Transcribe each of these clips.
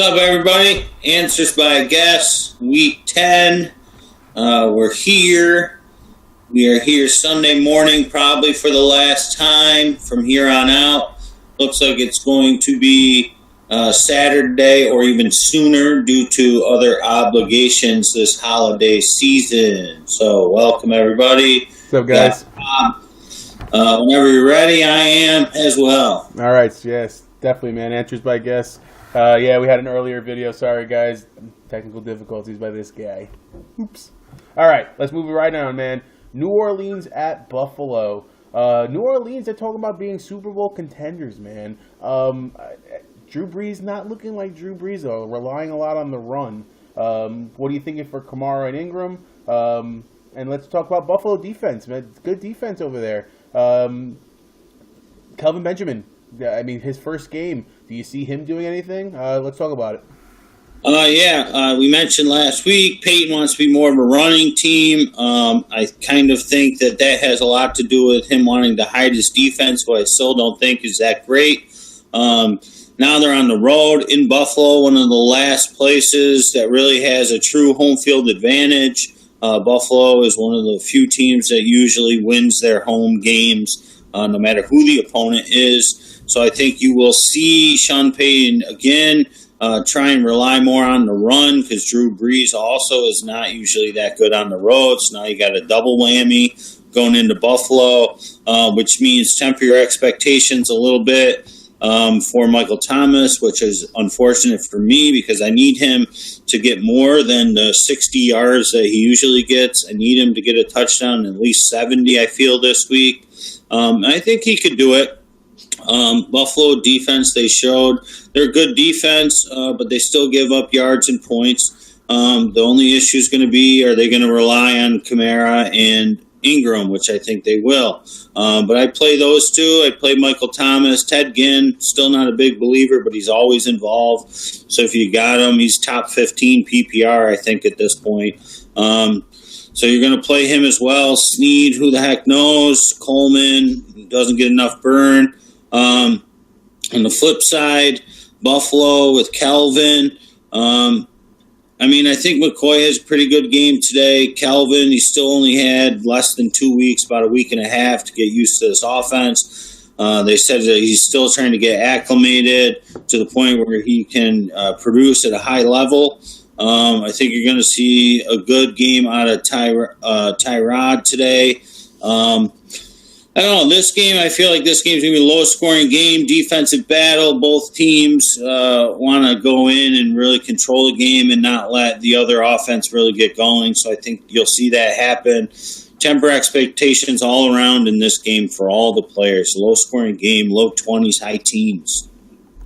What's up, everybody? Answers by Guess, Week 10. We're here. We are here Sunday morning, probably for the last time from here on out. Looks like it's going to be Saturday or even sooner due to other obligations this holiday season. So, welcome, everybody. What's up, guys? Whenever you're ready, I am as well. All right, yes, definitely, man. Answers by Guess. Yeah, we had an earlier video. Sorry, guys. Technical difficulties by this guy. Oops. All right, let's move it right on, man. New Orleans at Buffalo. New Orleans, they're talking about being Super Bowl contenders, man. Drew Brees not looking like Drew Brees, though. Relying a lot on the run. What are you thinking for Kamara and Ingram? And let's talk about Buffalo defense, man. Good defense over there. Kelvin Benjamin. I mean, his first game. Do you see him doing anything? Let's talk about it. We mentioned last week Peyton wants to be more of a running team. I kind of think that has a lot to do with him wanting to hide his defense, who I still don't think is that great. Now they're on the road in Buffalo, one of the last places that really has a true home field advantage. Buffalo is one of the few teams that usually wins their home games, no matter who the opponent is. So I think you will see Sean Payton again try and rely more on the run because Drew Brees also is not usually that good on the road. So now you got a double whammy going into Buffalo, which means temper your expectations a little bit for Michael Thomas, which is unfortunate for me because I need him to get more than the 60 yards that he usually gets. I need him to get a touchdown, at least 70, I feel, this week. I think he could do it. Buffalo defense, they showed they're good defense, but they still give up yards and points. The only issue is going to be, are they going to rely on Kamara and Ingram, which I think they will. But I play those two. I play Michael Thomas. Ted Ginn, still not a big believer, but he's always involved. So if you got him, he's top 15 PPR, I think, at this point. So you're going to play him as well. Snead, who the heck knows? Coleman doesn't get enough burn. On the flip side, Buffalo with Calvin. I think McCoy has a pretty good game today. Calvin, he still only had less than 2 weeks, about a week and a half to get used to this offense. They said that he's still trying to get acclimated to the point where he can produce at a high level. I think you're going to see a good game out of Tyrod today. I don't know, this game, I feel like this game's going to be a low-scoring game, defensive battle. Both teams want to go in and really control the game and not let the other offense really get going. So I think you'll see that happen. Temper expectations all around in this game for all the players. Low-scoring game, low 20s, high teens.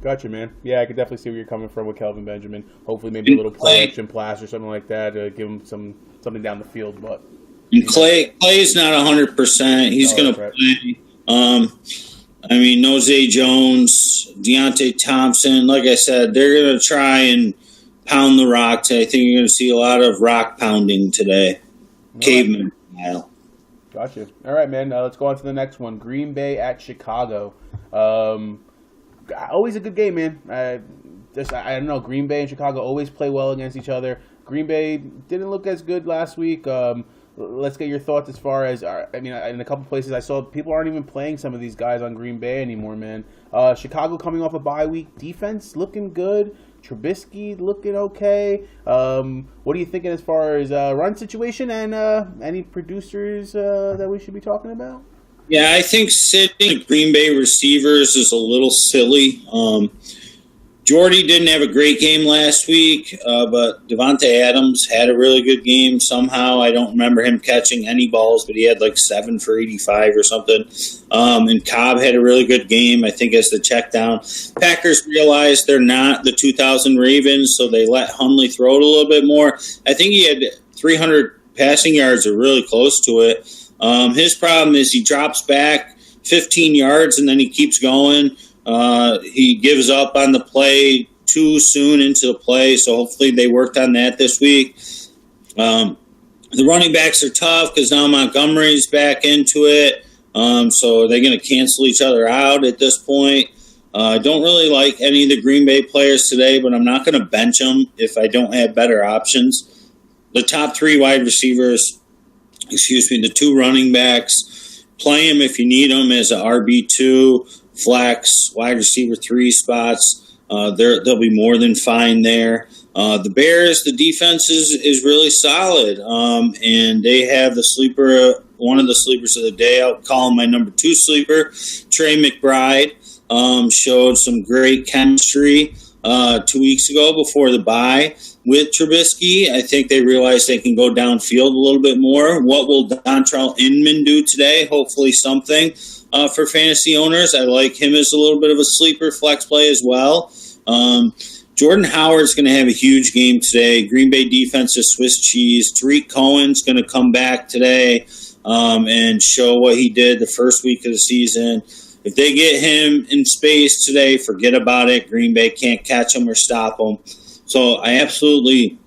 Gotcha, man. Yeah, I could definitely see where you're coming from with Kelvin Benjamin. Hopefully maybe a little play action pass or something like that to give him something down the field, but... And Clay's not 100%. He's going to play. Nozay Jones, Deontay Thompson. Like I said, they're going to try and pound the rock. I think you're going to see a lot of rock pounding today. Caveman style. Gotcha. All right, man. Let's go on to the next one. Green Bay at Chicago. Always a good game, man. I don't know. Green Bay and Chicago always play well against each other. Green Bay didn't look as good last week. Let's get your thoughts as far as, in a couple places I saw people aren't even playing some of these guys on Green Bay anymore, man. Chicago coming off a bye week. Defense looking good. Trubisky looking okay. What are you thinking as far as run situation and any producers that we should be talking about? Yeah, I think sitting Green Bay receivers is a little silly. Jordy didn't have a great game last week, but Devontae Adams had a really good game somehow. I don't remember him catching any balls, but he had like 7 for 85 or something. And Cobb had a really good game, I think, as the check down. Packers realized they're not the 2000 Ravens, so they let Hundley throw it a little bit more. I think he had 300 passing yards or really close to it. His problem is he drops back 15 yards and then he keeps going. He gives up on the play too soon into the play, so hopefully they worked on that this week. The running backs are tough because now Montgomery's back into it, so they're going to cancel each other out at this point. I don't really like any of the Green Bay players today, but I'm not going to bench them if I don't have better options. The top 3 wide receivers, the 2 running backs, play them if you need them as a RB2, flex, wide receiver 3 spots. They'll be more than fine there. The Bears, the defense is really solid, and they have one of the sleepers of the day. I'll call him my number 2 sleeper, Trey McBride. Showed some great chemistry 2 weeks ago before the bye with Trubisky. I think they realized they can go downfield a little bit more. What will Dontrell Inman do today? Hopefully something for fantasy owners. I like him as a little bit of a sleeper flex play as well. Jordan Howard's going to have a huge game today. Green Bay defense is Swiss cheese. Tariq Cohen's going to come back today and show what he did the first week of the season. If they get him in space today, forget about it. Green Bay can't catch him or stop him. So I absolutely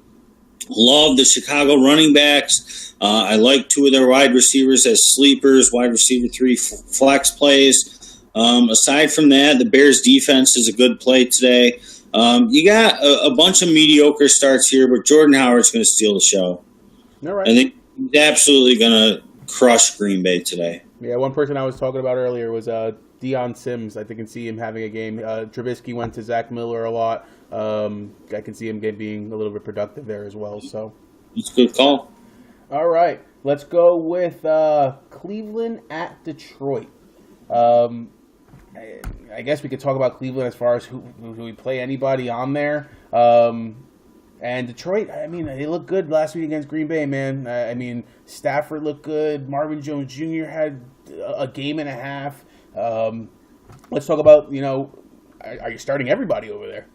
love the Chicago running backs. I like 2 of their wide receivers as sleepers, wide receiver 3 flex plays. Aside from that, the Bears defense is a good play today. You got a bunch of mediocre starts here, but Jordan Howard's going to steal the show. All right. I think he's absolutely going to crush Green Bay today. Yeah, one person I was talking about earlier was Deion Sims. I can see him having a game. Trubisky went to Zach Miller a lot. I can see him being a little bit productive there as well. So it's a good call. All right, let's go with Cleveland at Detroit. I guess we could talk about Cleveland as far as who we play anybody on there. And Detroit, I mean, they looked good last week against Green Bay, man. I mean, Stafford looked good. Marvin Jones Jr. had a game and a half. Let's talk about, are you starting everybody over there?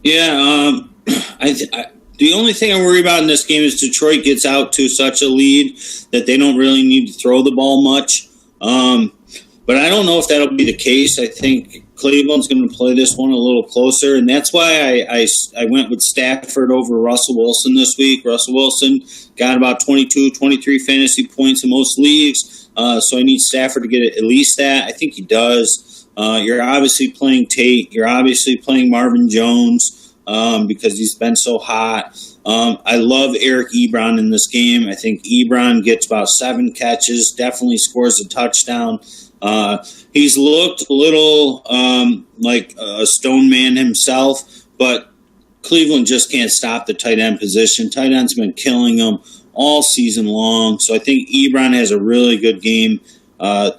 Yeah, the only thing I worry about in this game is Detroit gets out to such a lead that they don't really need to throw the ball much. But I don't know if that'll be the case. I think Cleveland's going to play this one a little closer, and that's why I went with Stafford over Russell Wilson this week. Russell Wilson got about 22, 23 fantasy points in most leagues, so I need Stafford to get at least that. I think he does. You're obviously playing Tate. You're obviously playing Marvin Jones because he's been so hot. I love Eric Ebron in this game. I think Ebron gets about 7 catches, definitely scores a touchdown. He's looked a little like a stone man himself, but Cleveland just can't stop the tight end position. Tight end's been killing them all season long, so I think Ebron has a really good game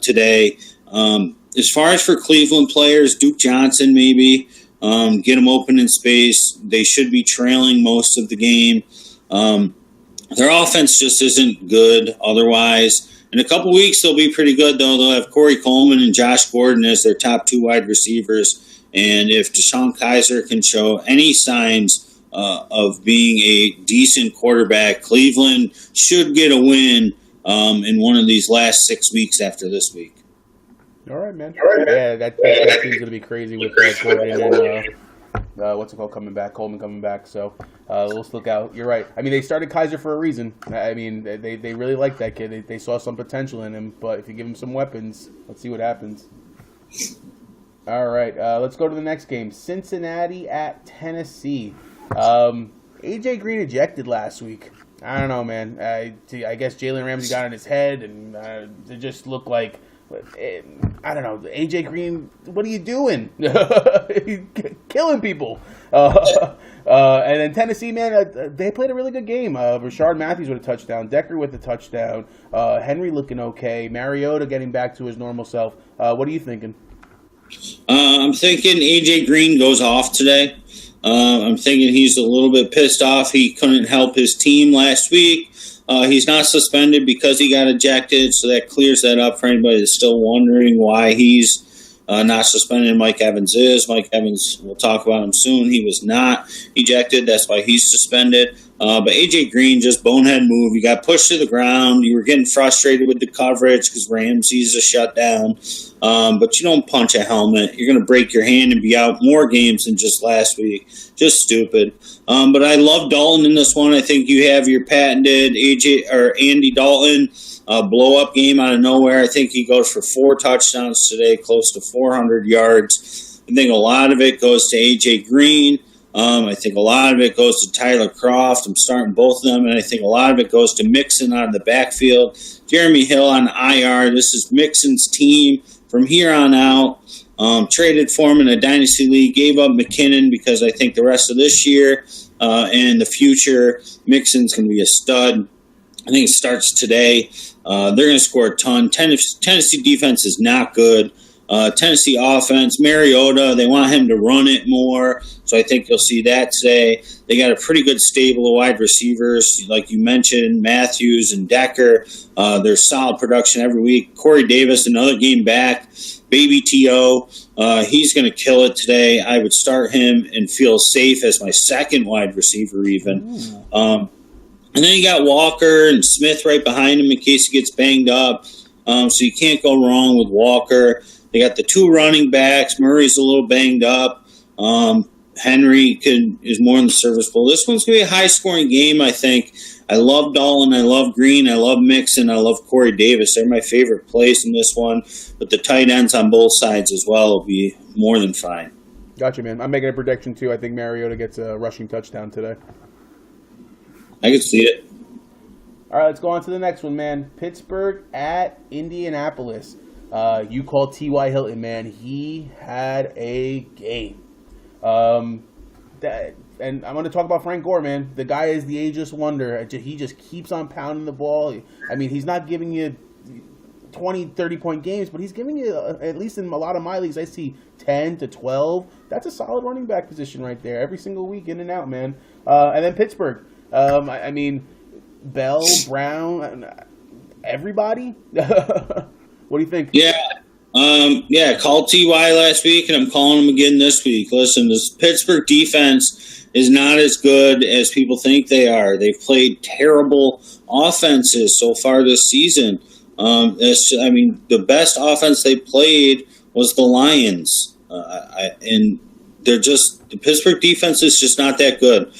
today. As far as for Cleveland players, Duke Johnson maybe, get him open in space. They should be trailing most of the game. Their offense just isn't good otherwise. In a couple weeks, they'll be pretty good, though. They'll have Corey Coleman and Josh Gordon as their top 2 wide receivers. And if DeShone Kizer can show any signs of being a decent quarterback, Cleveland should get a win in one of these last 6 weeks after this week. All right, man. Yeah, that seems going to be crazy with Gordon and coming back, Coleman coming back. So let's look out. You're right. I mean, they started Kizer for a reason. I mean, they really like that kid. They saw some potential in him. But if you give him some weapons, let's see what happens. All right, let's go to the next game. Cincinnati at Tennessee. A.J. Green ejected last week. I don't know, man. I guess Jalen Ramsey got in his head, and it just looked like, I don't know, A.J. Green, what are you doing? Killing people. And then Tennessee, man, they played a really good game. Rashard Matthews with a touchdown. Decker with a touchdown. Henry looking okay. Mariota getting back to his normal self. What are you thinking? I'm thinking A.J. Green goes off today. I'm thinking he's a little bit pissed off. He couldn't help his team last week. He's not suspended because he got ejected, so that clears that up for anybody that's still wondering why he's not suspended. Mike Evans is. Mike Evans, we'll talk about him soon. He was not ejected. That's why he's suspended. But A.J. Green, just bonehead move. You got pushed to the ground. You were getting frustrated with the coverage because Ramsey's a shutdown. But you don't punch a helmet. You're going to break your hand and be out more games than just last week. Just stupid. But I love Dalton in this one. I think you have your patented Andy Dalton blow-up game out of nowhere. I think he goes for 4 touchdowns today, close to 400 yards. I think a lot of it goes to A.J. Green. I think a lot of it goes to Tyler Croft. I'm starting both of them, and I think a lot of it goes to Mixon out of the backfield. Jeremy Hill on IR. This is Mixon's team from here on out. Traded for him in a dynasty league. Gave up McKinnon because I think the rest of this year and the future, Mixon's going to be a stud. I think it starts today. They're going to score a ton. Tennessee defense is not good. Tennessee offense, Mariota, they want him to run it more. So I think you'll see that today. They got a pretty good stable of wide receivers, like you mentioned, Matthews and Decker. There's solid production every week. Corey Davis, another game back. Baby T.O., he's going to kill it today. I would start him and feel safe as my second wide receiver even. And then you got Walker and Smith right behind him in case he gets banged up. So you can't go wrong with Walker. They got the two running backs. Murray's a little banged up. Henry is more in the serviceable. This one's going to be a high-scoring game, I think. I love Dolan. I love Green. I love Mixon. I love Corey Davis. They're my favorite plays in this one. But the tight ends on both sides as well will be more than fine. Gotcha, man. I'm making a prediction, too. I think Mariota gets a rushing touchdown today. I can see it. All right, let's go on to the next one, man. Pittsburgh at Indianapolis. You called T.Y. Hilton, man. He had a game. And I'm going to talk about Frank Gore, man. The guy is the ageless wonder. He just keeps on pounding the ball. I mean, he's not giving you 20, 30-point games, but he's giving you, at least in a lot of my leagues, I see 10 to 12. That's a solid running back position right there. Every single week, in and out, man. And then Pittsburgh. I mean, Bell, Brown, everybody. What do you think? Yeah, called T.Y. last week, and I'm calling him again this week. Listen, this Pittsburgh defense is not as good as people think they are. They've played terrible offenses so far this season. The best offense they played was the Lions. And the Pittsburgh defense is just not that good.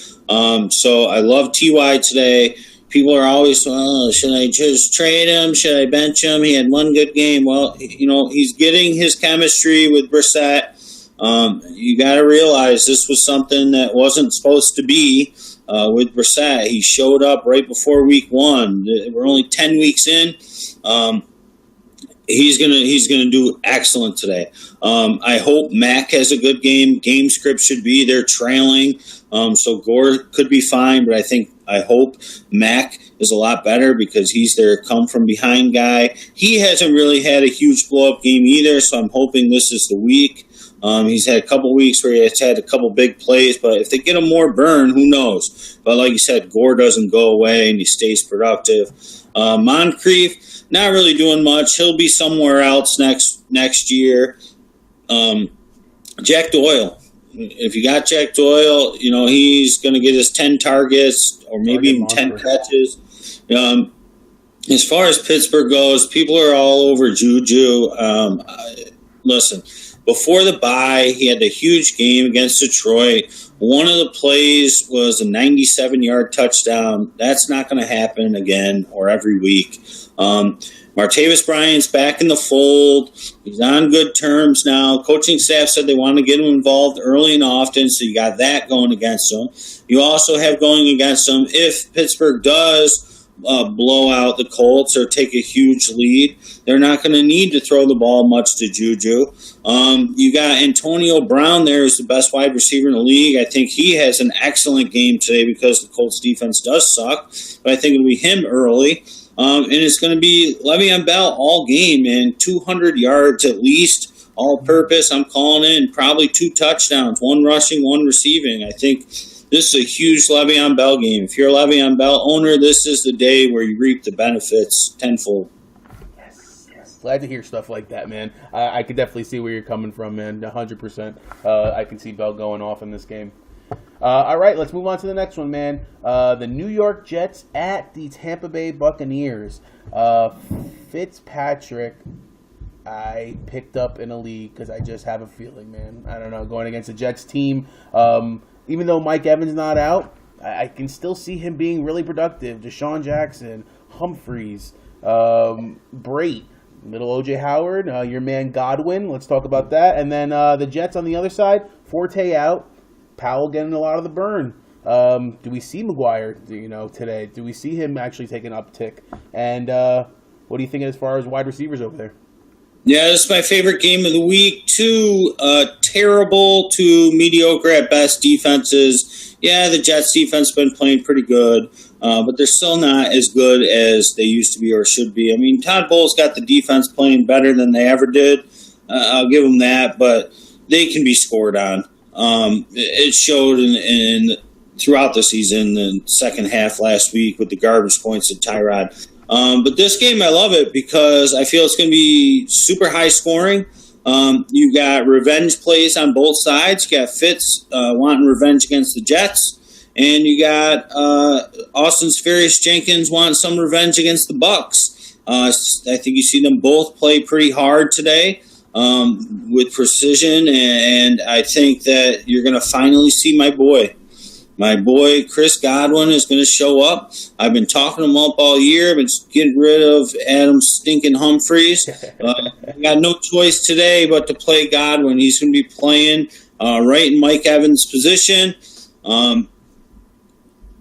So I love T.Y. today. People are always, should I just trade him? Should I bench him? He had one good game. Well, he's getting his chemistry with Brissett. You got to realize this was something that wasn't supposed to be with Brissett. He showed up right before week 1. We're only 10 weeks in. He's gonna do excellent today. I hope Mac has a good game. Game script should be they're trailing, so Gore could be fine. But I hope Mac is a lot better because he's their come from behind guy. He hasn't really had a huge blow up game either, so I'm hoping this is the week. He's had a couple weeks where he's had a couple big plays, but if they get him more burn, who knows? But like you said, Gore doesn't go away and he stays productive. Moncrief, not really doing much. He'll be somewhere else next year. Jack Doyle. If you got Jack Doyle, he's going to get his 10 targets or maybe even 10 catches. As far as Pittsburgh goes, people are all over Juju. Listen, before the bye, he had a huge game against Detroit. One of the plays was a 97-yard touchdown. That's not going to happen again or every week. Martavis Bryant's back in the fold. He's on good terms now. Coaching staff said they want to get him involved early and often, so you got that going against him. You also have going against him if Pittsburgh does blow out the Colts or take a huge lead, they're not going to need to throw the ball much to Juju. You got Antonio Brown there, who's the best wide receiver in the league. I think he has an excellent game today because the Colts defense does suck, but I think it'll be him early. And it's going to be Le'Veon Bell all game, man. 200 yards at least, all purpose. I'm calling in probably 2 touchdowns, 1 rushing, 1 receiving. I think this is a huge Le'Veon Bell game. If you're a Le'Veon Bell owner, this is the day where you reap the benefits tenfold. Yes. Glad to hear stuff like that, man. I could definitely see where you're coming from, man. 100%. I can see Bell going off in this game. All right, let's move on to the next one, man. The New York Jets at the Tampa Bay Buccaneers. Fitzpatrick, I picked up in a league because I just have a feeling, man. I don't know, going against the Jets team. Even though Mike Evans not out, I can still see him being really productive. Deshaun Jackson, Humphreys, Brate. little O.J. Howard, your man Godwin. Let's talk about that. And then the Jets on the other side, Forte out, Powell getting a lot of the burn. Do we see McGuire, today? Do we see him actually take an uptick? And what do you think as far as wide receivers over there? Yeah, this is my favorite game of the week. Two terrible to mediocre at best defenses. Yeah, the Jets defense has been playing pretty good, but they're still not as good as they used to be or should be. I mean, Todd Bowles got the defense playing better than they ever did. I'll give them that, but they can be scored on. It showed in throughout the season, the second half last week with the garbage points at Tyrod. But this game, I love it because I feel it's going to be super high scoring. You got revenge plays on both sides. You got Fitz wanting revenge against the Jets, and you got Austin Seferius-Jenkins wanting some revenge against the Bucs. I think you see them both play pretty hard today with precision, and I think that you're going to finally see my boy. My boy, Chris Godwin, is going to show up. I've been talking him up all year. I've been getting rid of Adam stinking Humphries. I got no choice today but to play Godwin. He's going to be playing right in Mike Evans' position.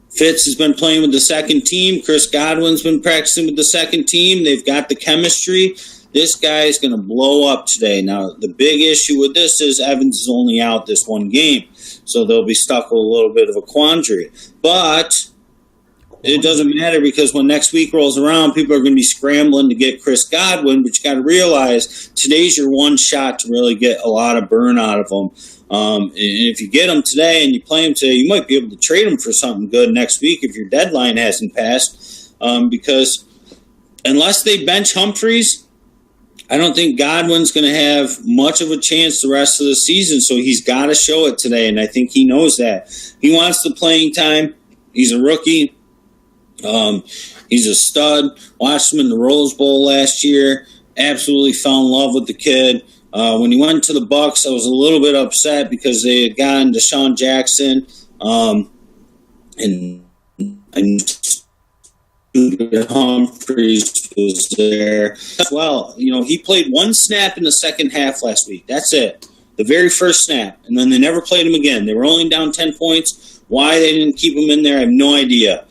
Fitz has been playing with the second team. Chris Godwin's been practicing with the second team. They've got the chemistry. This guy is going to blow up today. Now, the big issue with this is Evans is only out this one game. So they'll be stuck with a little bit of a quandary. But it doesn't matter because when next week rolls around, people are going to be scrambling to get Chris Godwin. But you got to realize today's your one shot to really get a lot of burn out of them. And if you get him today and you play him today, you might be able to trade him for something good next week if your deadline hasn't passed. Because unless they bench Humphries, I don't think Godwin's going to have much of a chance the rest of the season, so he's got to show it today, and I think he knows that. He wants the playing time. He's a rookie. He's a stud. Watched him in the Rose Bowl last year. Absolutely fell in love with the kid. When he went to the Bucs, I was a little bit upset because they had gotten Deshaun Jackson, and Humphries was there as well. He played one snap in the second half last week. That's it. The very first snap. And then they never played him again. They were only down 10 points. Why they didn't keep him in there, I have no idea.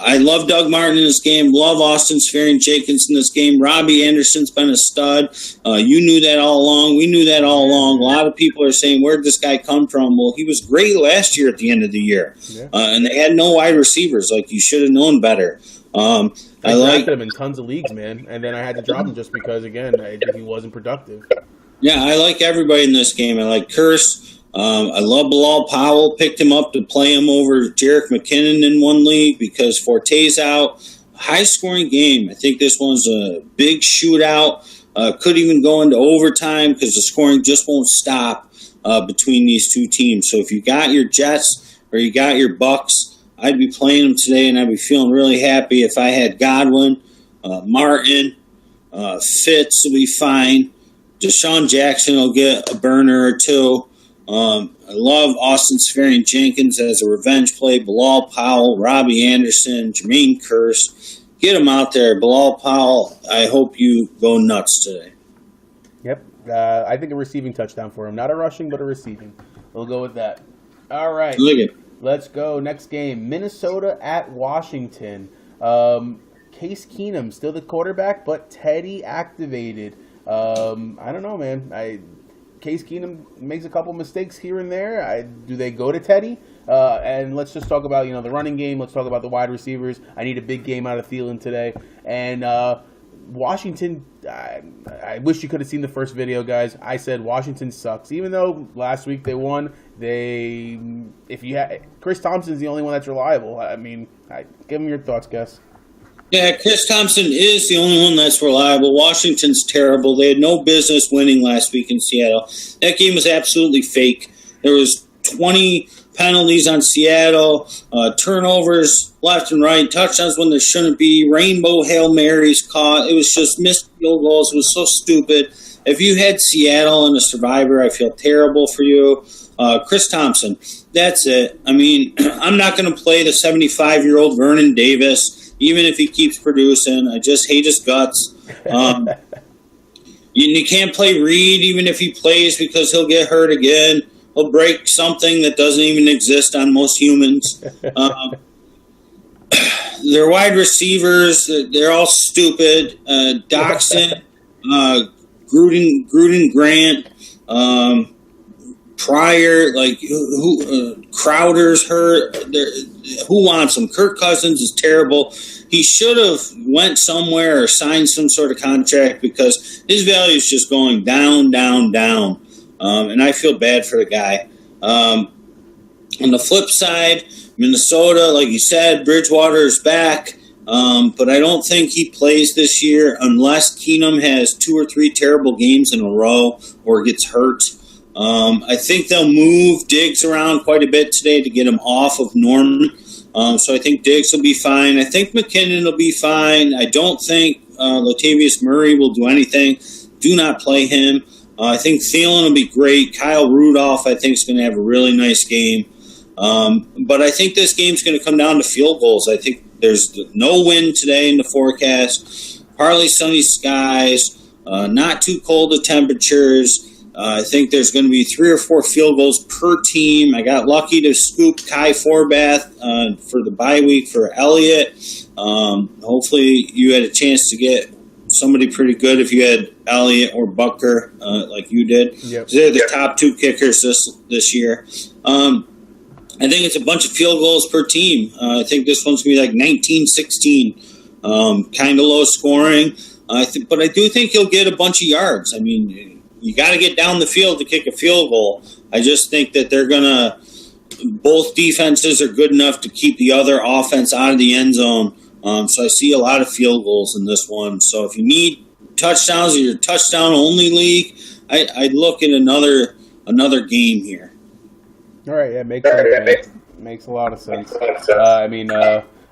I love Doug Martin in this game. Love Austin Seferian-Jenkins in this game. Robbie Anderson's been a stud. You knew that all along. We knew that all along. A lot of people are saying, where'd this guy come from? Well, he was great last year at the end of the year. Yeah. And they had no wide receivers. Like, you should have known better. I drafted him in tons of leagues, man. And then I had to drop him just because, again, he wasn't productive. Yeah, I like everybody in this game. I like Curse. I love Bilal Powell. Picked him up to play him over Jerick McKinnon in one league because Forte's out. High-scoring game. I think this one's a big shootout. Could even go into overtime because the scoring just won't stop between these two teams. So if you got your Jets or you got your Bucs, I'd be playing them today, and I'd be feeling really happy if I had Godwin, Martin, Fitz will be fine. Deshaun Jackson will get a burner or two. I love Austin Seferian-Jenkins as a revenge play. Bilal Powell, Robbie Anderson, Jermaine Kearse. Get them out there. Bilal Powell, I hope you go nuts today. Yep. I think a receiving touchdown for him. Not a rushing, but a receiving. We'll go with that. All right. Let's go. Next game. Minnesota at Washington. Case Keenum, still the quarterback, but Teddy activated. I don't know, man. Case Keenum makes a couple mistakes here and there. Do they go to Teddy? And let's just talk about the running game. Let's talk about the wide receivers. I need a big game out of Thielen today. And Washington, I wish you could have seen the first video, guys. I said Washington sucks. Even though last week they won, Chris Thompson's the only one that's reliable. I mean, give them your thoughts, Gus. Yeah, Chris Thompson is the only one that's reliable. Washington's terrible. They had no business winning last week in Seattle. That game was absolutely fake. There was 20 penalties on Seattle, turnovers left and right, touchdowns when there shouldn't be, rainbow Hail Marys caught. It was just missed field goals. It was so stupid. If you had Seattle and a survivor, I feel terrible for you. Chris Thompson, that's it. I mean, I'm not going to play the 75-year-old Vernon Davis. even if he keeps producing. I just hate his guts. You can't play Reed even if he plays because he'll get hurt again. He'll break something that doesn't even exist on most humans. Their wide receivers, they're all stupid. Doxson, Gruden Grant, Pryor, Crowder's hurt. Who wants him? Kirk Cousins is terrible. He should have went somewhere or signed some sort of contract because his value is just going down, down, down. And I feel bad for the guy. On the flip side, Minnesota, like you said, Bridgewater is back. But I don't think he plays this year unless Keenum has 2 or 3 terrible games in a row or gets hurt. I think they'll move Diggs around quite a bit today to get him off of Norman. So I think Diggs will be fine. I think McKinnon will be fine. I don't think Latavius Murray will do anything. Do not play him. I think Thielen will be great. Kyle Rudolph, I think, is going to have a really nice game. But I think this game's going to come down to field goals. I think there's no wind today in the forecast. Partly sunny skies. Not too cold of temperatures. I think there's going to be 3 or 4 field goals per team. I got lucky to scoop Kai Forbath for the bye week for Elliott. Hopefully you had a chance to get somebody pretty good if you had Elliott or Butker like you did. Yep. They're the top 2 kickers this year. I think it's a bunch of field goals per team. I think this one's going to be like 19-16. Kind of low scoring. But I do think he'll get a bunch of yards. I mean, you got to get down the field to kick a field goal. I just think that both defenses are good enough to keep the other offense out of the end zone. So I see a lot of field goals in this one. So if you need touchdowns or your touchdown-only league, I'd look at another game here. All right, yeah, makes sense. Makes a lot of sense.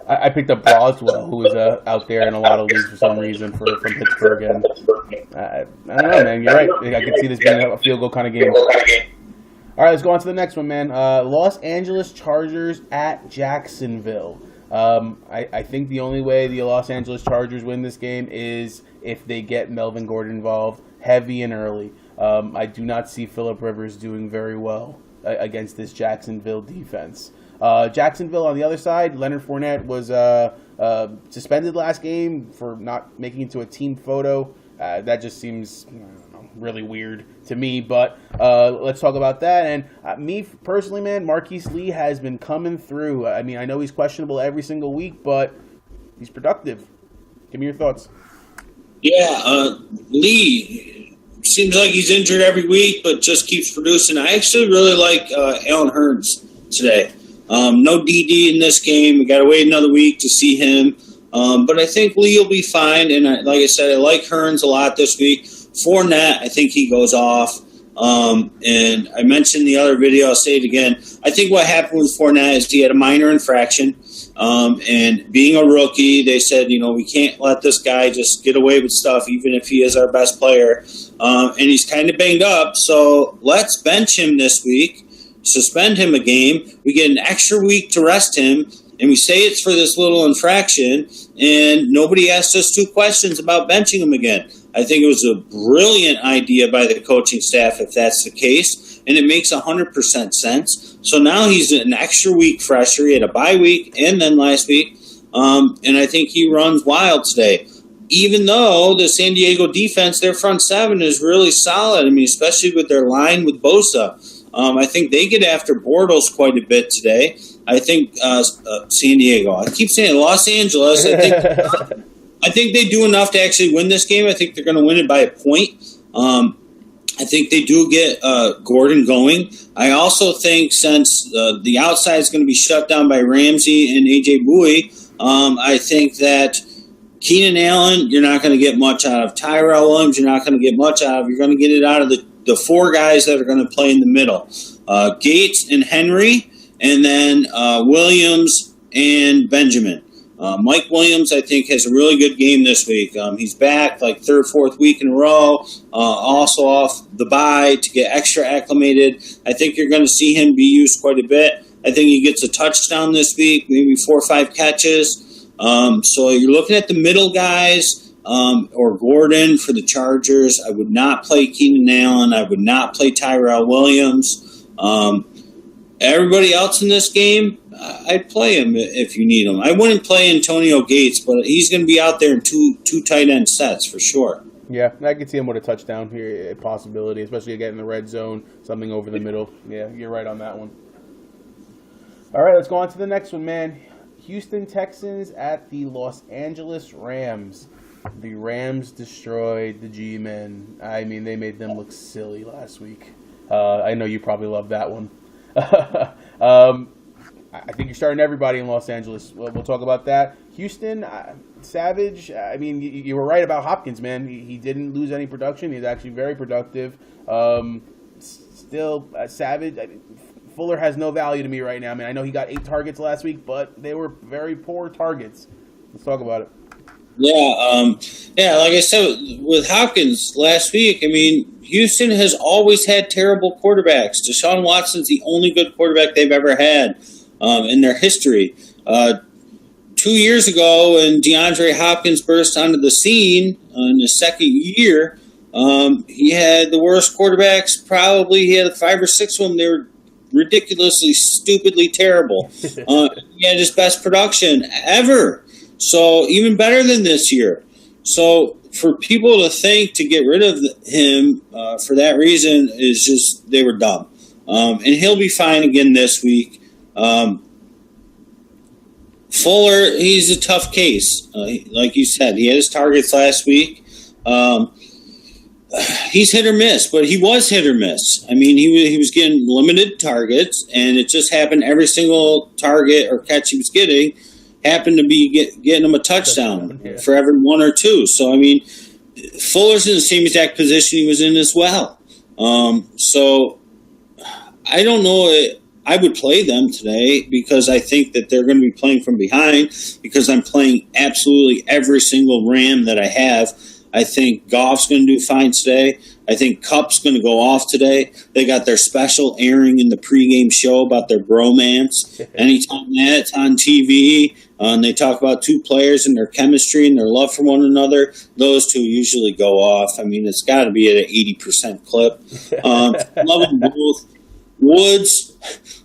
I picked up Boswell, who was out there in a lot of leagues for some reason from Pittsburgh, and I don't know, man. You're right. I could see this being a field goal kind of game. All right, let's go on to the next one, man. Los Angeles Chargers at Jacksonville. I think the only way the Los Angeles Chargers win this game is if they get Melvin Gordon involved heavy and early. I do not see Phillip Rivers doing very well against this Jacksonville defense. Jacksonville on the other side, Leonard Fournette was suspended last game for not making it to a team photo. That just seems really weird to me, but let's talk about that. And me personally, man, Marquise Lee has been coming through. I mean, I know he's questionable every single week, but he's productive. Give me your thoughts. Yeah, Lee seems like he's injured every week, but just keeps producing. I actually really like Allen Hurns today. No DD in this game. We got to wait another week to see him. But I think Lee will be fine. And like I said, I like Hurns a lot this week. Fournette, I think he goes off. And I mentioned the other video. I'll say it again. I think what happened with Fournette is he had a minor infraction. And being a rookie, they said, we can't let this guy just get away with stuff, even if he is our best player. And he's kind of banged up. So let's bench him this week. Suspend him a game. We get an extra week to rest him, and we say it's for this little infraction, and nobody asked us 2 questions about benching him again. I think it was a brilliant idea by the coaching staff if that's the case, and it makes 100% sense. So now he's an extra week fresher. He had a bye week and then last week, and I think he runs wild today. Even though the San Diego defense, their front 7 is really solid. I mean, especially with their line with Bosa. I think they get after Bortles quite a bit today. I think San Diego. I keep saying Los Angeles. I think they do enough to actually win this game. I think they're going to win it by a point. I think they do get Gordon going. I also think since the outside is going to be shut down by Ramsey and A.J. Bowie, I think that Keenan Allen, you're not going to get much out of. Tyrell Williams, you're not going to get much out of. You're going to get it out of the 4 guys that are going to play in the middle. Gates and Henry, and then Williams and Benjamin. Mike Williams, I think, has a really good game this week. He's back like 3rd, 4th week in a row, also off the bye to get extra acclimated. I think you're going to see him be used quite a bit. I think he gets a touchdown this week, maybe 4 or 5 catches. So you're looking at the middle guys, or Gordon for the Chargers. I would not play Keenan Allen. I would not play Tyrell Williams. Everybody else in this game, I'd play him if you need him. I wouldn't play Antonio Gates, but he's going to be out there in two tight end sets for sure. Yeah, I could see him with a touchdown here, a possibility, especially again in the red zone, something over the middle. Yeah, you're right on that one. All right, let's go on to the next one, man. Houston Texans at the Los Angeles Rams. The Rams destroyed the G-Men. I mean, they made them look silly last week. I know you probably love that one. I think you're starting everybody in Los Angeles. We'll talk about that. Houston, Savage, I mean, you were right about Hopkins, man. He didn't lose any production. He's actually very productive. Still, Savage, Fuller has no value to me right now. I mean, I know he got 8 targets last week, but they were very poor targets. Let's talk about it. Yeah, like I said, with Hopkins last week, I mean, Houston has always had terrible quarterbacks. Deshaun Watson's the only good quarterback they've ever had in their history. 2 years ago, when DeAndre Hopkins burst onto the scene in his second year, he had the worst quarterbacks. Probably he had 5 or 6 of them. They were ridiculously, stupidly terrible. He had his best production ever. So even better than this year. So for people to think to get rid of him for that reason is just, they were dumb. And he'll be fine again this week. Fuller, he's a tough case. Like you said, he had his targets last week. He's hit or miss, but he was hit or miss. I mean, he was getting limited targets, and it just happened every single target or catch he was getting happened to be getting him a touchdown for every 1 or 2. So, I mean, Fuller's in the same exact position he was in as well. So, I don't know. I would play them today because I think that they're going to be playing from behind because I'm playing absolutely every single Ram that I have. I think Goff's going to do fine today. I think Kupp's going to go off today. They got their special airing in the pregame show about their bromance. Anytime that's on TV, and they talk about 2 players and their chemistry and their love for one another, those 2 usually go off. I mean, it's got to be at an 80% clip. Love them both.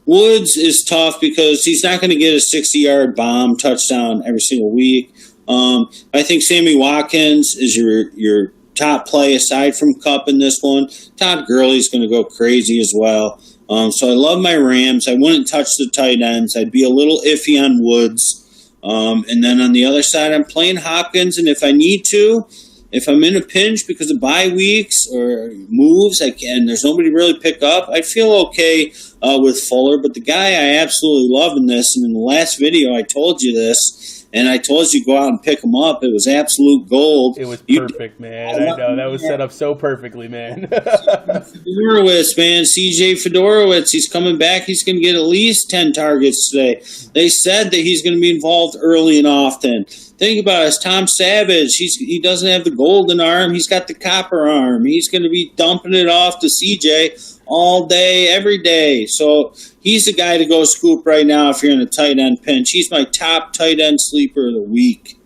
Woods is tough because he's not going to get a 60-yard bomb touchdown every single week. I think Sammy Watkins is your top play aside from Kupp in this one. Todd Gurley's going to go crazy as well. So I love my Rams. I wouldn't touch the tight ends. I'd be a little iffy on Woods. And then on the other side, I'm playing Hopkins. And if I need to, if I'm in a pinch because of bye weeks or moves, there's nobody to really pick up, I feel okay with Fuller. But the guy I absolutely love in this, and in the last video I told you this, and I told you go out and pick him up. It was absolute gold. It was perfect, man. I know. That was set up so perfectly, man. Fedorowicz, man. CJ Fedorowicz, he's coming back. He's going to get at least 10 targets today. They said that he's going to be involved early and often. Think about it. It's Tom Savage. He doesn't have the golden arm. He's got the copper arm. He's going to be dumping it off to CJ all day, every day. So he's the guy to go scoop right now if you're in a tight end pinch. He's my top tight end sleeper of the week.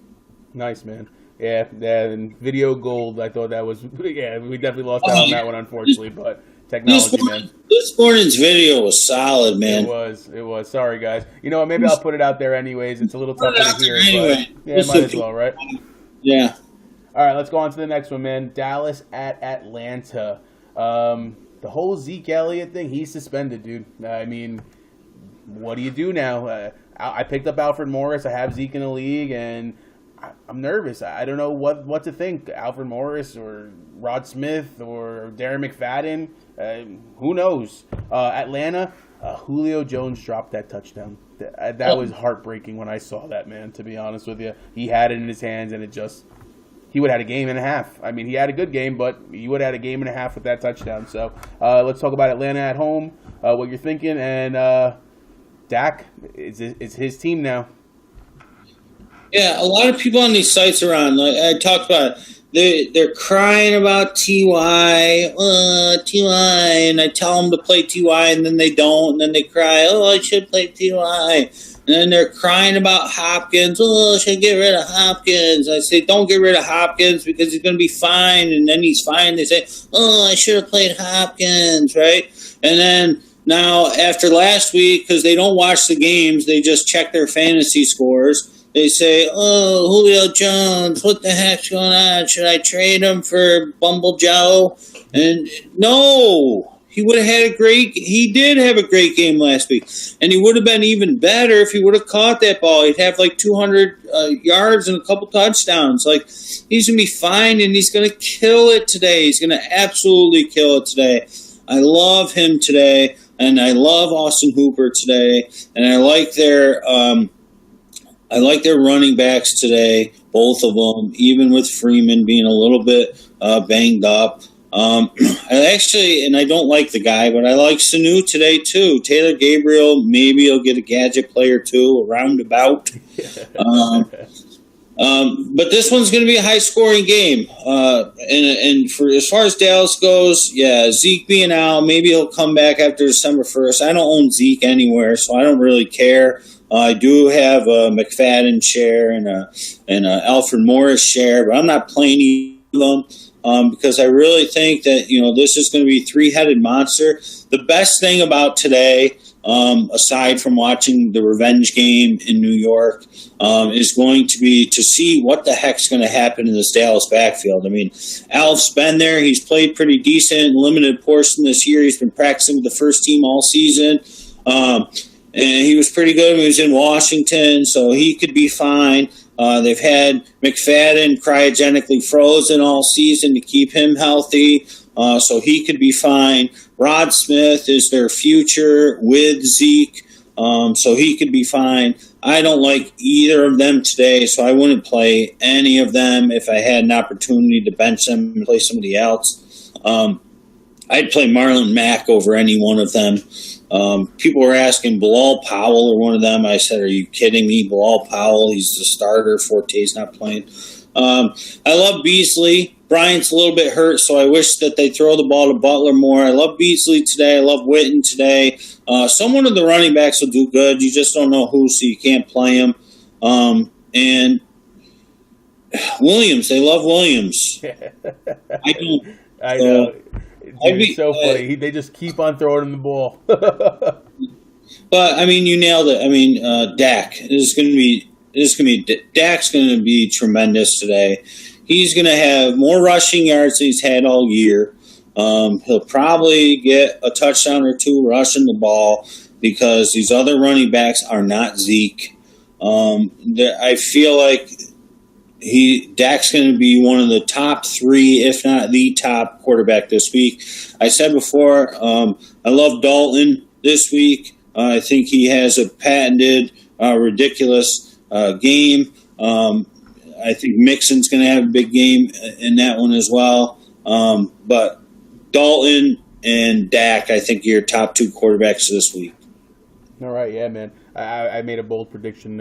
Nice, man. Yeah, and video gold. I thought that was, yeah, we definitely lost out on that one, unfortunately, but technology, man. This morning's video was solid, man. It was. Sorry, guys. You know what? Maybe I'll put it out there anyways. It's a little tougher to hear, anyway. But yeah, might as well, right? Yeah. All right, let's go on to the next one, man. Dallas at Atlanta. The whole Zeke Elliott thing, he's suspended, dude. I mean, what do you do now? I picked up Alfred Morris. I have Zeke in the league, and I'm nervous. I don't know what to think. Alfred Morris or Rod Smith or Darren McFadden. Who knows? Atlanta, Julio Jones dropped that touchdown. That was heartbreaking when I saw that, man, to be honest with you. He had it in his hands, and he would have had a game and a half. I mean, he had a good game, but he would have had a game and a half with that touchdown. So let's talk about Atlanta at home, what you're thinking. And Dak, it's his team now. Yeah, a lot of people on these sites around, like I talked about, they're crying about Ty, Ty, and I tell them to play Ty, and then they don't, and then they cry, oh, I should play Ty. And then they're crying about Hopkins. Oh, I should get rid of Hopkins. I say, don't get rid of Hopkins because he's going to be fine. And then he's fine. They say, oh, I should have played Hopkins, right? And then now after last week, because they don't watch the games, they just check their fantasy scores. They say, oh, Julio Jones, what the heck's going on? Should I trade him for Bumble Joe? And no. He did have a great game last week. And he would have been even better if he would have caught that ball. He'd have like 200 yards and a couple touchdowns. Like, he's going to be fine, and he's going to kill it today. He's going to absolutely kill it today. I love him today, and I love Austin Hooper today, and I like their running backs today, both of them, even with Freeman being a little bit banged up. I don't like the guy, but I like Sanu today too. Taylor Gabriel, maybe he'll get a gadget play or two, a roundabout. But this one's going to be a high-scoring game. And for as far as Dallas goes, yeah, Zeke being out, maybe he'll come back after December 1st. I don't own Zeke anywhere, so I don't really care. I do have a McFadden share and a Alfred Morris share, but I'm not playing either of them. Because I really think that, this is going to be a three-headed monster. The best thing about today, aside from watching the revenge game in New York, is going to be to see what the heck's going to happen in this Dallas backfield. I mean, Alf's been there. He's played pretty decent, limited portion this year. He's been practicing with the first team all season. And he was pretty good when he was in Washington, so he could be fine. They've had McFadden cryogenically frozen all season to keep him healthy, so he could be fine. Rod Smith is their future with Zeke, so he could be fine. I don't like either of them today, so I wouldn't play any of them if I had an opportunity to bench them and play somebody else. I'd play Marlon Mack over any one of them. People were asking Bilal Powell or one of them. I said, are you kidding me? Bilal Powell, he's the starter. Forte's not playing. I love Beasley. Bryant's a little bit hurt, so I wish that they throw the ball to Butler more. I love Beasley today. I love Witten today. Someone of the running backs will do good. You just don't know who, so you can't play him. And Williams, they love Williams. I don't. I know. It's so funny. They just keep on throwing him the ball. But I mean, you nailed it. I mean, Dak. Dak's going to be tremendous today. He's going to have more rushing yards than he's had all year. He'll probably get a touchdown or two rushing the ball because these other running backs are not Zeke. I feel like Dak's going to be one of the top three, if not the top quarterback this week. I said before, I love Dalton this week. I think he has a patented, ridiculous game. I think Mixon's going to have a big game in that one as well. But Dalton and Dak, I think, are your top two quarterbacks this week. All right, yeah, man. I made a bold prediction.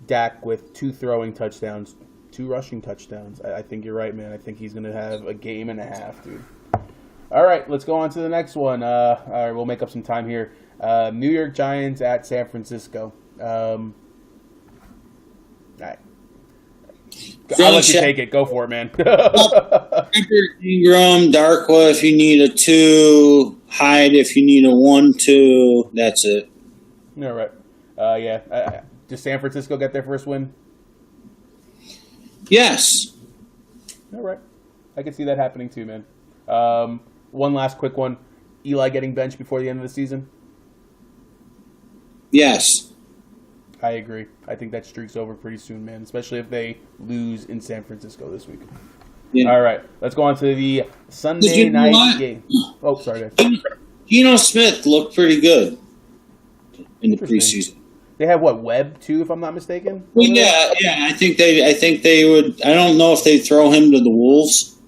Dak with 2 throwing touchdowns, 2 rushing touchdowns. I think you're right, man. I think he's going to have a game and a half, dude. All right, let's go on to the next one. All right, we'll make up some time here. New York Giants at San Francisco. All right. I'll let you take it. Go for it, man. Ingram, Darkwa if you need a 2, Hyde if you need a 1-2. That's it. All right. Yeah. Does San Francisco get their first win? Yes. All right. I can see that happening too, man. One last quick one. Eli getting benched before the end of the season? Yes. I agree. I think that streak's over pretty soon, man, especially if they lose in San Francisco this week. Yeah. All right. Let's go on to the Sunday night game. Oh, sorry, guys. Geno Smith looked pretty good in the preseason. They have Webb too, if I'm not mistaken. Well, yeah. I think they would. I don't know if they throw him to the Wolves.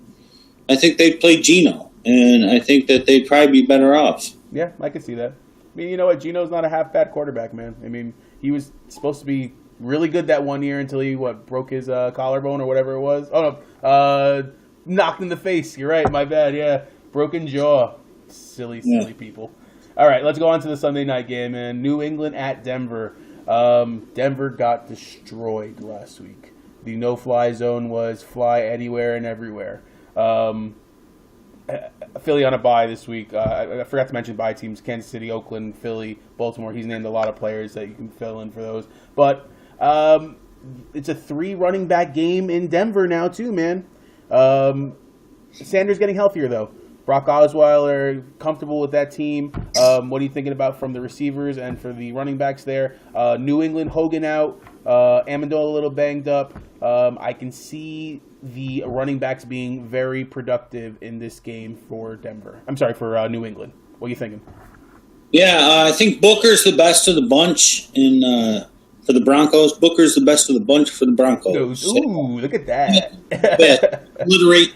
I think they'd play Geno, and I think that they'd probably be better off. Yeah, I can see that. I mean, you know what? Geno's not a half-bad quarterback, man. I mean, he was supposed to be Really good that one year until he broke his collarbone or whatever it was. Oh no, knocked in the face. You're right. My bad. Yeah, broken jaw. Silly people. All right, let's go on to the Sunday night game, man. New England at Denver. Denver got destroyed last week. The no-fly zone was fly anywhere and everywhere. Philly on a bye this week. I forgot to mention bye teams: Kansas City, Oakland, Philly, Baltimore. He's named a lot of players that you can fill in for those. But it's a 3 running back game in Denver now too, man. Sanders getting healthier though. Brock Osweiler, comfortable with that team. What are you thinking about from the receivers and for the running backs there? New England, Hogan out. Amendola a little banged up. I can see the running backs being very productive in this game for Denver. I'm sorry, for New England. What are you thinking? Yeah, I think Booker's the best of the bunch for the Broncos. Booker's the best of the bunch for the Broncos. Ooh, look at that. Alliterate.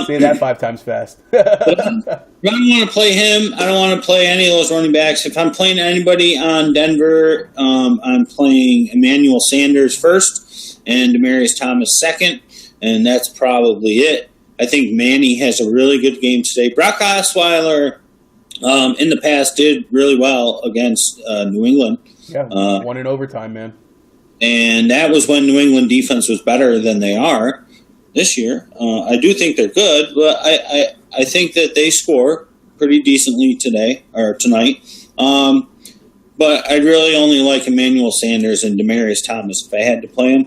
Say that 5 times fast. I don't want to play him. I don't want to play any of those running backs. If I'm playing anybody on Denver, I'm playing Emmanuel Sanders first and Demaryius Thomas second, and that's probably it. I think Manny has a really good game today. Brock Osweiler in the past did really well against New England. Yeah, won in overtime, man. And that was when New England defense was better than they are this year. I do think they're good, but I think that they score pretty decently today or tonight. But I'd really only like Emmanuel Sanders and Demaryius Thomas if I had to play them.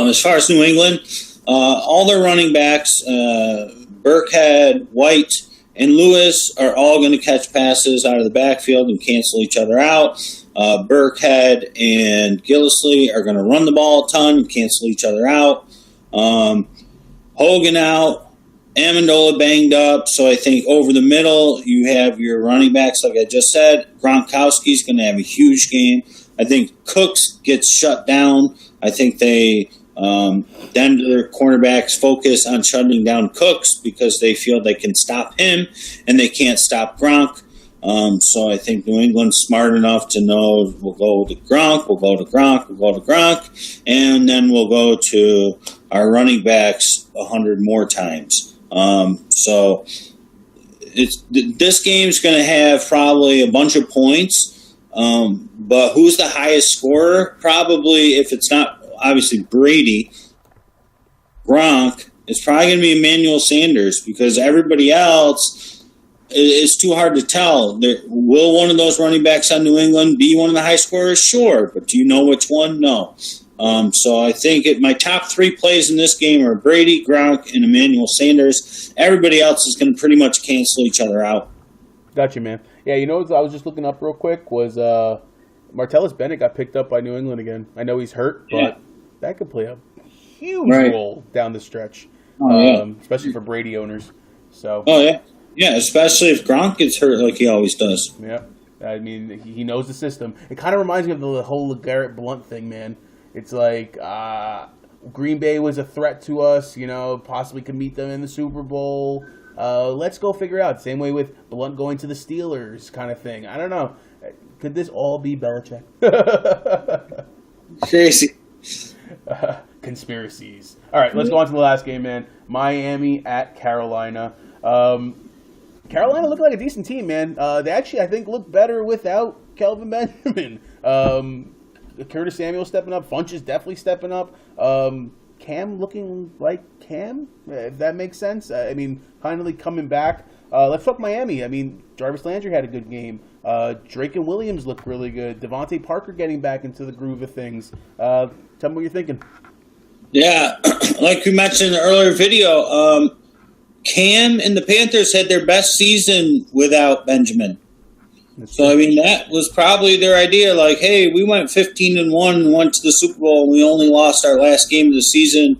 As far as New England, all their running backs, Burkhead, White, and Lewis are all going to catch passes out of the backfield and cancel each other out. Burkhead and Gillislee are going to run the ball a ton and cancel each other out. Hogan out, Amendola banged up, so I think over the middle you have your running backs, like I just said. Gronkowski's going to have a huge game. I think Cooks gets shut down. I think Denver cornerbacks focus on shutting down Cooks because they feel they can stop him and they can't stop Gronk. So I think New England's smart enough to know we'll go to Gronk, and then we'll go to our running backs 100 more times. So this game's going to have probably a bunch of points, but who's the highest scorer? Probably, if it's not obviously Brady, Gronk, it's probably going to be Emmanuel Sanders because everybody else, it's too hard to tell. Will one of those running backs on New England be one of the high scorers? Sure, but do you know which one? No. So I think my top 3 plays in this game are Brady, Gronk, and Emmanuel Sanders. Everybody else is going to pretty much cancel each other out. Gotcha, man. Yeah, you know what I was just looking up real quick was Martellus Bennett got picked up by New England again. I know he's hurt, but that could play a huge role down the stretch, especially for Brady owners. So. Oh, yeah. Yeah, especially if Gronk gets hurt like he always does. Yeah. I mean, he knows the system. It kind of reminds me of the whole LeGarrette Blount thing, man. It's like Green Bay was a threat to us, possibly could meet them in the Super Bowl. Let's go figure it out. Same way with Blount going to the Steelers kind of thing. I don't know. Could this all be Belichick? Crazy. Conspiracies. All right, let's go on to the last game, man. Miami at Carolina. Carolina looked like a decent team, man. They actually, I think, look better without Kelvin Benjamin. Curtis Samuel stepping up. Funch is definitely stepping up. Cam looking like Cam, if that makes sense. I mean, finally coming back. Let's talk Miami. I mean, Jarvis Landry had a good game. Drake and Williams look really good. Devontae Parker getting back into the groove of things. Tell me what you're thinking. Yeah, like we mentioned in the earlier video, Cam and the Panthers had their best season without Benjamin. So, I mean, that was probably their idea. Like, hey, we went 15-1 and went to the Super Bowl, and we only lost our last game of the season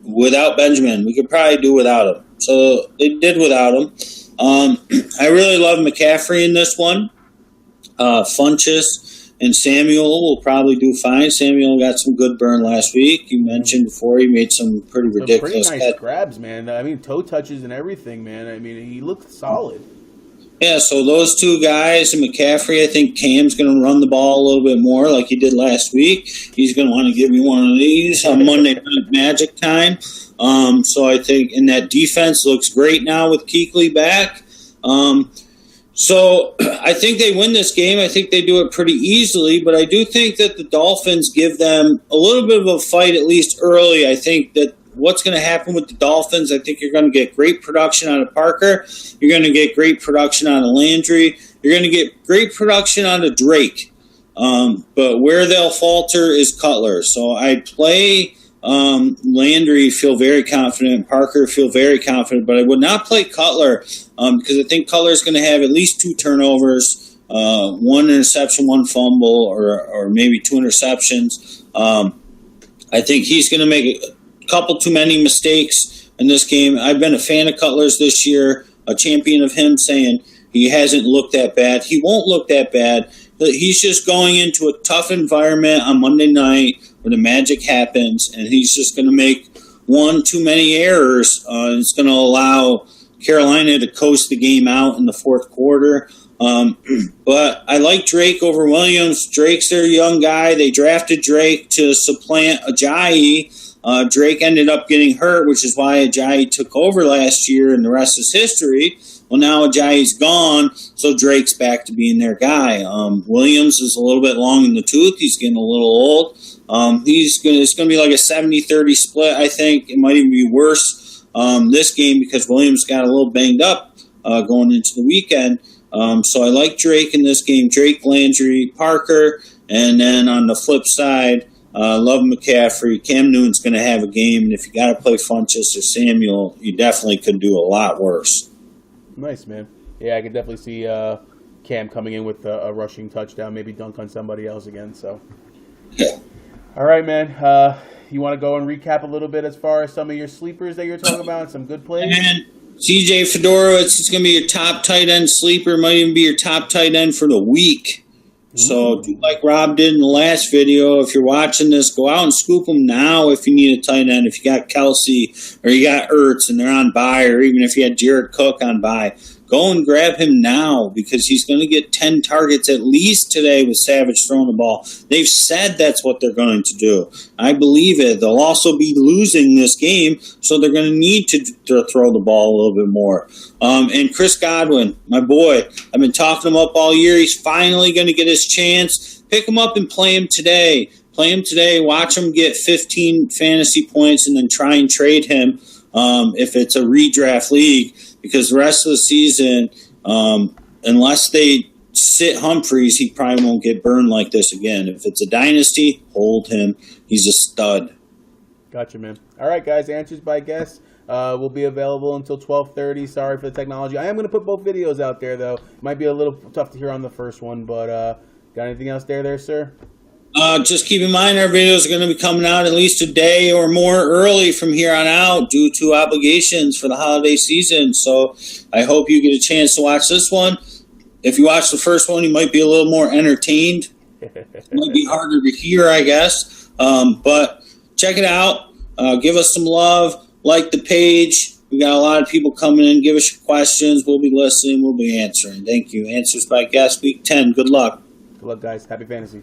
without Benjamin. We could probably do without him. So, they did without him. I really love McCaffrey in this one. Funchess and Samuel will probably do fine. Samuel got some good burn last week. You mentioned before he made some pretty ridiculous pretty nice grabs, man. I mean, toe touches and everything, man. I mean, he looked solid. Yeah, so those two guys and McCaffrey, I think Cam's going to run the ball a little bit more like he did last week. He's going to want to give me one of these on Monday Night Magic time. So I think, and that defense looks great now with Kuechly back. So I think they win this game. I think they do it pretty easily, but I do think that the Dolphins give them a little bit of a fight, at least early. I think that what's going to happen with the Dolphins, I think you're going to get great production out of Parker. You're going to get great production out of Landry. You're going to get great production out of Drake. But where they'll falter is Cutler. So I'd play Landry, feel very confident. Parker, feel very confident. But I would not play Cutler because I think Cutler is going to have at least 2 turnovers, 1 interception, 1 fumble, or maybe 2 interceptions. I think he's going to make couple too many mistakes in this game. I've been a fan of Cutler's this year, a champion of him, saying he hasn't looked that bad. He won't look that bad. He's just going into a tough environment on Monday night where the magic happens, and he's just going to make 1 too many errors. It's going to allow Carolina to coast the game out in the fourth quarter. But I like Drake over Williams. Drake's their young guy. They drafted Drake to supplant Ajayi. Drake ended up getting hurt, which is why Ajayi took over last year, and the rest is history. Well, now Ajayi's gone, so Drake's back to being their guy. Williams is a little bit long in the tooth. He's getting a little old. It's going to be like a 70-30 split, I think. It might even be worse this game because Williams got a little banged up going into the weekend. So I like Drake in this game. Drake, Landry, Parker, and then on the flip side, love McCaffrey. Cam Newton's going to have a game, and if you got to play Funchess or Samuel, you definitely could do a lot worse. Nice, man. Yeah, I could definitely see Cam coming in with a rushing touchdown, maybe dunk on somebody else again. So, yeah. All right, man. You want to go and recap a little bit as far as some of your sleepers that you're talking about and some good plays? Man, CJ Fedorowicz is going to be your top tight end sleeper. Might even be your top tight end for the week. So do like Rob did in the last video. If you're watching this, go out and scoop them now if you need a tight end. If you got Kelsey or you got Ertz and they're on bye, or even if you had Jared Cook on bye, go and grab him now because he's going to get 10 targets at least today with Savage throwing the ball. They've said that's what they're going to do. I believe it. They'll also be losing this game, so they're going to need to throw the ball a little bit more. And Chris Godwin, my boy, I've been talking him up all year. He's finally going to get his chance. Pick him up and play him today. Play him today. Watch him get 15 fantasy points and then try and trade him if it's a redraft league. Because the rest of the season, unless they sit Humphreys, he probably won't get burned like this again. If it's a dynasty, hold him. He's a stud. Gotcha, man. All right, guys. Answers by guess will be available until 12:30. Sorry for the technology. I am going to put both videos out there, though. Might be a little tough to hear on the first one, but got anything else there, sir? Just keep in mind our videos are going to be coming out at least a day or more early from here on out due to obligations for the holiday season. So I hope you get a chance to watch this one. If you watch the first one, you might be a little more entertained. It might be harder to hear, I guess. But check it out. Give us some love. Like the page. We got a lot of people coming in. Give us your questions. We'll be listening. We'll be answering. Thank you. Answers by Guest Week 10. Good luck. Good luck, guys. Happy fantasy.